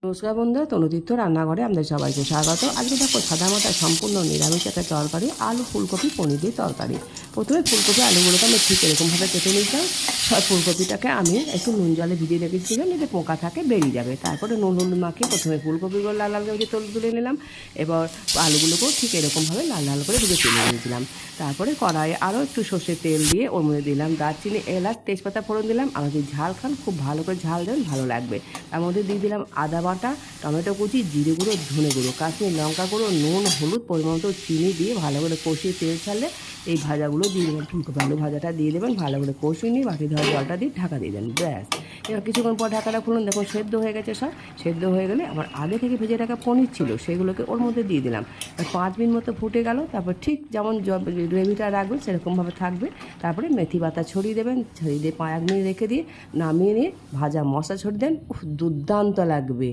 নমস্কার বন্ধুরা, তনুতীর্থ রান্নাঘরে আমাদের সবাইকে স্বাগত। আজকে দেখো সাদা মাটা সম্পূর্ণ নিরামিষ একটা তরকারি, আলু ফুলকপি পনির দিয়ে তরকারি। প্রথমে ফুলকপি আলুগুলোকে আমি ঠিক এরকমভাবে কেটে নিতাম। ফুলকপিটাকে আমি একটু নুন জলে ভিজিয়ে রেখেছিলাম, যাতে পোকা থাকে বেরিয়ে যাবে। তারপরে নুন হলুদ মাখিয়ে প্রথমে ফুলকপিগুলো লাল লাল করে ভেজে তুলে নিলাম। এবার আলুগুলোকেও ঠিক এরকমভাবে লাল লাল করে ভেজে তুলে নিয়েছিলাম। তারপরে কড়াইয়ে আরও একটু সর্ষের তেল দিয়ে ওর মধ্যে দিলাম দারচিনি, এলাচ, তেজপাতা ফোড়ন দিলাম। আর যদি ঝাল খান খুব ভালো করে ঝাল দেন, ভালো লাগবে। তার মধ্যে দিয়ে দিলাম আদা বাটা, টমেটো কুচি, জিরে গুঁড়ো, ধনে গুঁড়ো, কাশ্মীর লঙ্কা গুঁড়ো, নুন, হলুদ, পরিমাণ মতো চিনি দিয়ে ভালো করে কষিয়ে তেল ছাড়লে এই ভাজাগুলো দিয়ে দেবেন। ফুলকপি আলু ভাজাটা দিয়ে দেবেন, ভালো করে কষিয়ে নিয়ে বাটি ধোয়া জলটা দিয়ে ঢাকা দিয়ে দেন, ব্যাস। এবার কিছুক্ষণ পর ঢাকাটা খুলুন, দেখুন সেদ্ধ হয়ে গেছে সব। সেদ্ধ হয়ে গেলে আমার আগে থেকে ভেজে রাখা পনির ছিল, সেগুলোকে ওর মধ্যে দিয়ে দিলাম। 5 মিনিট মতো ফুটে গেল। তারপর ঠিক যেমন গ্রেভিটা রাখবেন সেরকমভাবে থাকবে। তারপরে মেথি পাতা ছড়িয়ে দেবেন, ছড়িয়ে দিয়ে 1 মিনিট রেখে দিয়ে নামিয়ে নিয়ে ভাজা মশলা ছড়িয়ে দেন। দুর্দান্ত লাগবে।